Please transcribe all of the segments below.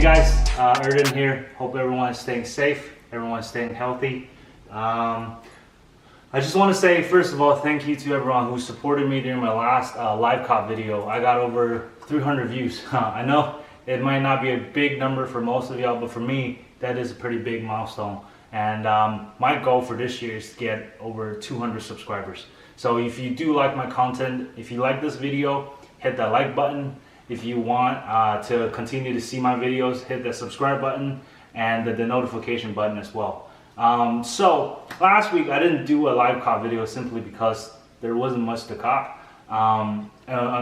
Hey guys, Erden here. Hope everyone is staying safe, everyone is staying healthy. I just want to say, first of all, thank you to everyone who supported me during my last live cop video. I got over 300 views. I know it might not be a big number for most of y'all, but for me, that is a pretty big milestone. And my goal for this year is to get over 200 subscribers. So if you do like my content, if you like this video, hit that like button. If you want to continue to see my videos, hit the subscribe button and the notification button as well. So last week I didn't do a live cop video simply because there wasn't much to cop. On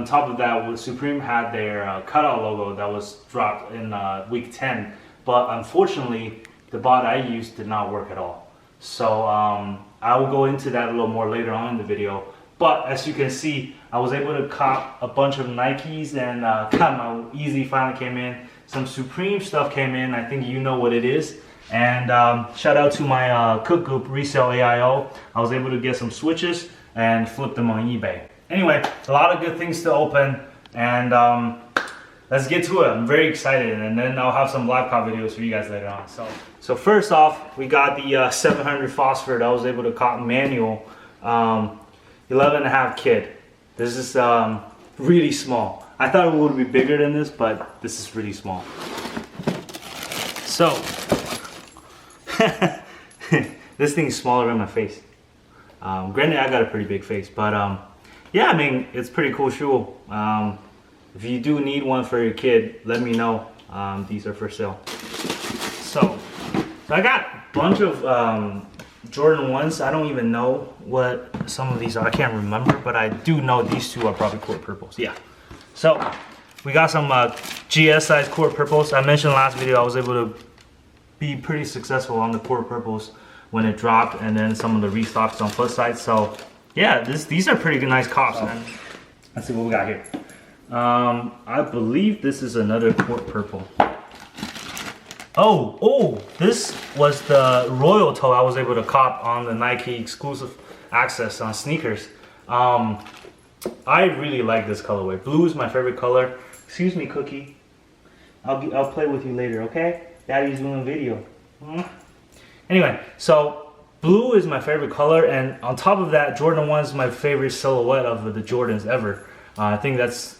top of that, Supreme had their cutout logo that was dropped in week 10, but unfortunately the bot I used did not work at all. So I will go into that a little more later on in the video. But as you can see, I was able to cop a bunch of Nikes, and my Easy finally came in. Some Supreme stuff came in. I think you know what it is. And shout out to my COOKOUT resale AIO. I was able to get some switches and flip them on eBay. Anyway, a lot of good things to open, and let's get to it. I'm very excited, and then I'll have some live cop videos for you guys later on. So first off, we got the 700 phosphor that I was able to cop manual. 11.5 kid. This is really small. I thought it would be bigger than this, but this is really small. So this thing is smaller than my face. Granted, I got a pretty big face, but yeah, I mean, it's pretty cool shoe. If you do need one for your kid, let me know. These are for sale. So I got a bunch of Jordan 1s. I don't even know what some of these are. I can't remember, but I do know these two are probably court purples. Yeah. So we got some GS size court purples. I mentioned last video I was able to be pretty successful on the court purples when it dropped, and then some of the restocks on foot sides. So yeah, these are pretty nice cops, man. Let's see what we got here. I believe this is another court purple. Oh, this was the royal toe I was able to cop on the Nike exclusive access on sneakers. I really like this colorway. Blue is my favorite color. Excuse me, Cookie. I'll play with you later, okay? Daddy's doing a video. Anyway, so blue is my favorite color, and on top of that, Jordan 1 is my favorite silhouette of the Jordans ever. I think that's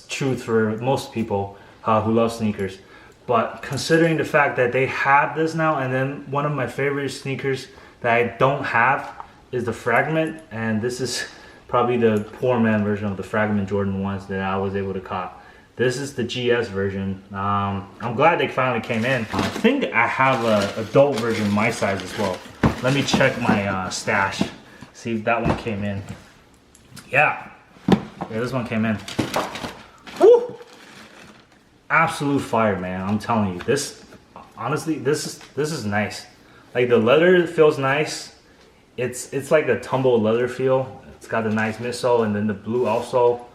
truth for most people who love sneakers. But considering the fact that they have this now, and then one of my favorite sneakers that I don't have is the Fragment, and this is probably the poor man version of the Fragment Jordan 1s that I was able to cop. This is the GS version. I'm glad they finally came in. I think I have an adult version my size as well. Let me check my stash, see if that one came in. Yeah, this one came in. Woo! Absolute fire, man. I'm telling you, this honestly, this is nice. Like, the leather feels nice. It's like a tumble leather feel. It's got a nice midsole, and then the blue also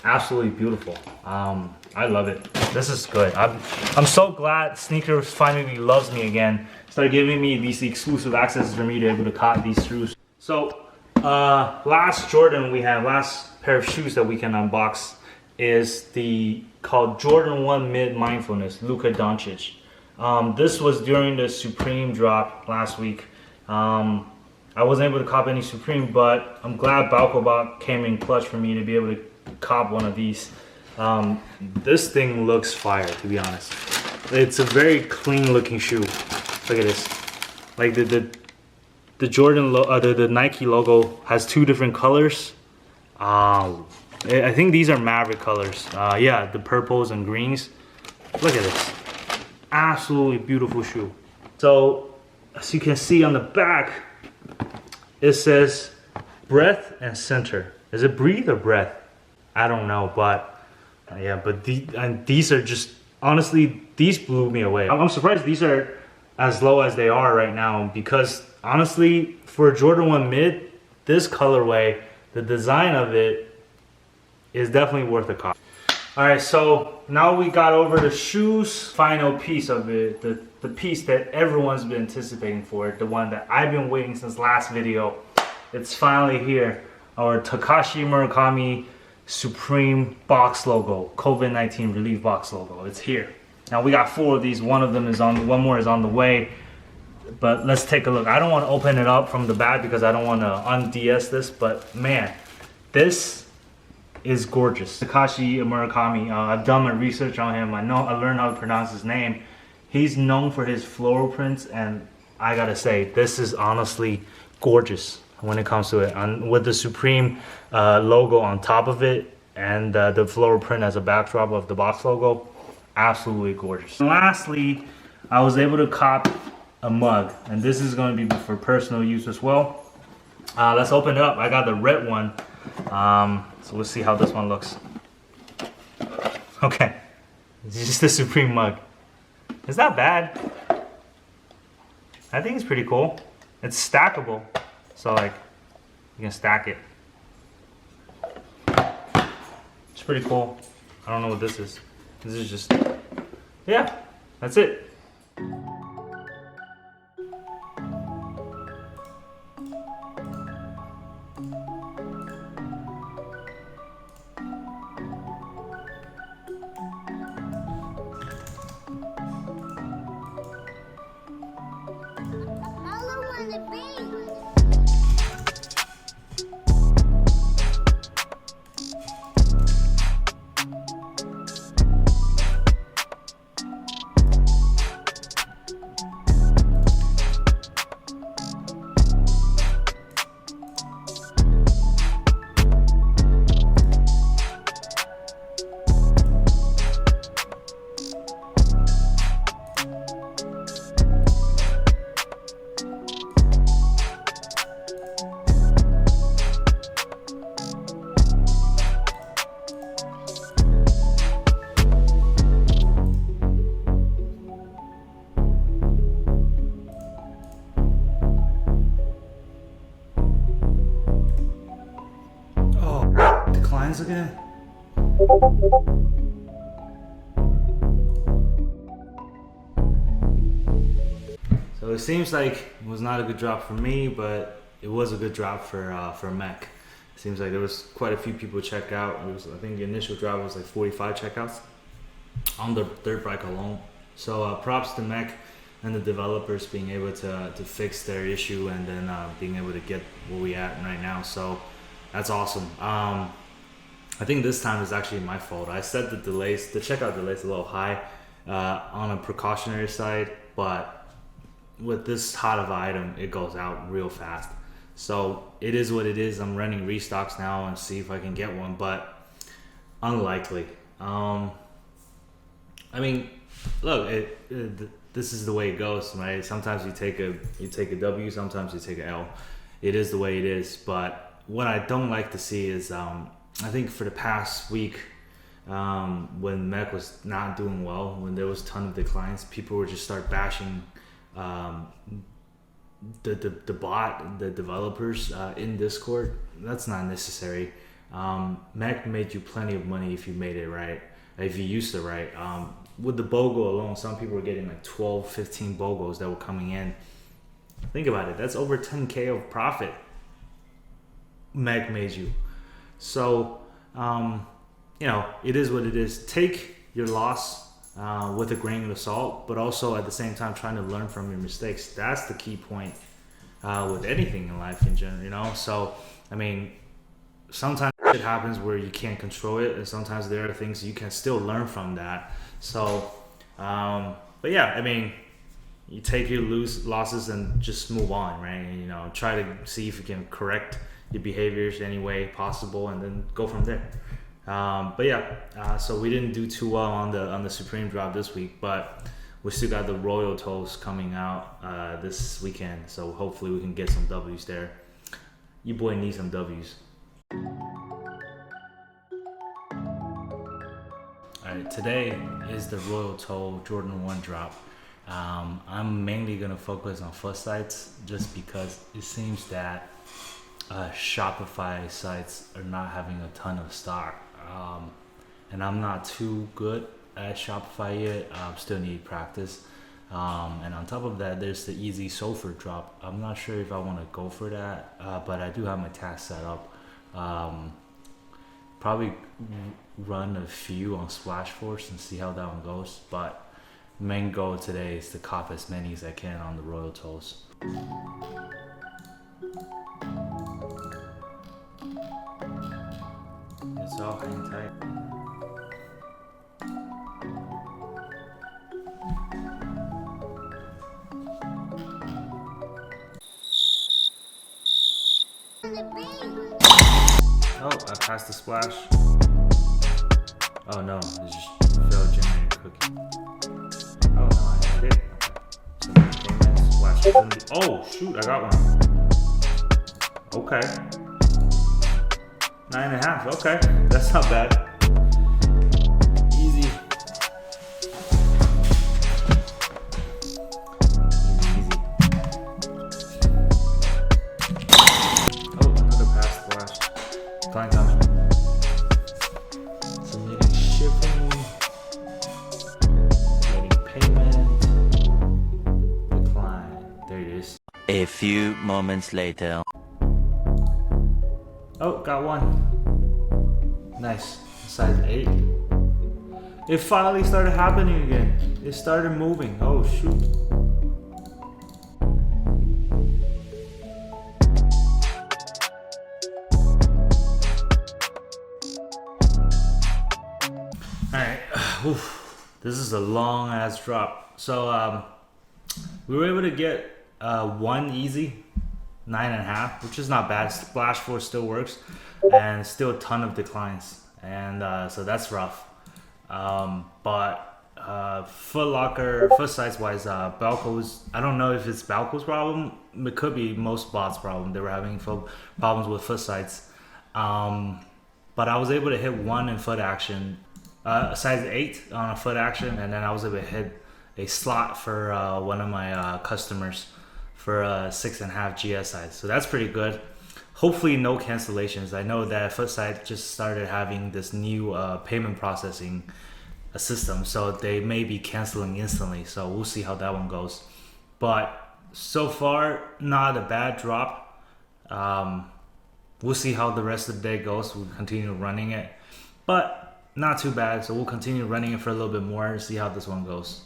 absolutely beautiful. I love it. This is good. I'm so glad sneakers finally loves me again. Started giving me these exclusive accesses for me to be able to cop these shoes. So last pair of shoes that we can unbox is called Jordan 1 Mid Mindfulness, Luka Doncic. This was during the Supreme drop last week. I wasn't able to cop any Supreme, but I'm glad Balkobot came in clutch for me to be able to cop one of these. This thing looks fire, to be honest. It's a very clean looking shoe. Look at this. Like the Jordan, the Nike logo has two different colors. I think these are Maverick colors. Yeah, the purples and greens. Look at this. Absolutely beautiful shoe. So, as you can see on the back, it says breath and center. Is it breathe or breath? I don't know, but yeah, but these are just, honestly, these blew me away. I'm surprised these are as low as they are right now, because honestly, for a Jordan 1 Mid, this colorway, the design of it, is definitely worth a cop. Alright, so now we got over the shoes, final piece of it, the piece that everyone's been anticipating for, the one that I've been waiting since last video. It's finally here, our TAKASHI Murakami Supreme box logo, COVID-19 relief box logo. It's here. Now we got 4 of these. One more is on the way. But let's take a look. I don't want to open it up from the back because I don't want to un-DS this, but man, this is gorgeous. Takashi Murakami, I've done my research on him. I learned how to pronounce his name. He's known for his floral prints, and I gotta say, this is honestly gorgeous when it comes to it. With the Supreme logo on top of it, and the floral print as a backdrop of the box logo, absolutely gorgeous. And lastly, I was able to cop a mug, and this is going to be for personal use as well. Let's open it up. I got the red one, so we'll see how this one looks. Okay, it's just the Supreme mug. It's not bad. I think it's pretty cool. It's stackable, so like you can stack it. It's pretty cool. I don't know what this is. This is just, yeah, that's it. Again. So it seems like it was not a good drop for me, but it was a good drop for Mech. It seems like there was quite a few people check out. I think the initial drop was like 45 checkouts on the Dirtbike alone. So props to Mech and the developers being able to fix their issue and then being able to get where we at right now. So that's awesome. I think this time is actually my fault. I set the checkout delays a little high on a precautionary side, but with this hot of an item, it goes out real fast. So it is what it is. I'm running restocks now and see if I can get one, but unlikely. I mean, look, this is the way it goes, right? Sometimes you take a W, sometimes you take an L. It is the way it is. But what I don't like to see is I think for the past week, when Mech was not doing well, when there was a ton of declines, people would just start bashing the bot, the developers in Discord. That's not necessary. Mech made you plenty of money if you made it right, if you used it right. With the BOGO alone, some people were getting like 12, 15 BOGOs that were coming in. Think about it. That's over 10K of profit Mech made you. So, you know, it is what it is. Take your loss with a grain of salt, but also at the same time trying to learn from your mistakes. That's the key point with anything in life in general, you know? So, I mean, sometimes it happens where you can't control it, and sometimes there are things you can still learn from that. So, but yeah, I mean, you take your losses and just move on, right? And, you know, try to see if you can correct your behaviors any way possible, and then go from there. But yeah, so we didn't do too well on the Supreme drop this week, but we still got the Royal Toast coming out this weekend, so hopefully we can get some W's there. Your boy needs some W's. Alright, today is the Royal Toe Jordan 1 drop. I'm mainly gonna focus on foot sites just because it seems that Shopify sites are not having a ton of stock, and I'm not too good at Shopify yet. Still need practice, and on top of that, there's the Easy Sulfur drop. I'm not sure if I want to go for that, but I do have my task set up. Probably run a few on Splash Force and see how that one goes, but main goal today is to cop as many as I can on the royal toes. It's all hang tight. Oh, I passed the splash. Oh no, it just failed generating cookie. Oh no, I did. So came in, splash. Oh shoot, I got one. Okay. 9.5, okay. That's not bad. Easy. Easy. Oh, another pass splash. Client coming. Submitting shipping. Submitting payment. Decline. There it is. A few moments later. Oh, got one. Nice. Size 8. It finally started happening again. It started moving. Oh, shoot. Alright. This is a long ass drop. So, we were able to get one easy. 9.5, which is not bad. Splash 4 still works, and still a ton of declines, and so that's rough. But foot locker, foot size wise, Balko's, I don't know if it's Balko's problem. It could be most bots' problem. They were having problems with foot sides. But I was able to hit one in foot action, size 8 on a foot action, and then I was able to hit a slot for one of my customers for a 6.5 GS size. So that's pretty good. Hopefully no cancellations. I know that Footside just started having this new payment processing system, so they may be canceling instantly. So we'll see how that one goes. But so far, not a bad drop. We'll see how the rest of the day goes. We'll continue running it, but not too bad. So we'll continue running it for a little bit more and see how this one goes.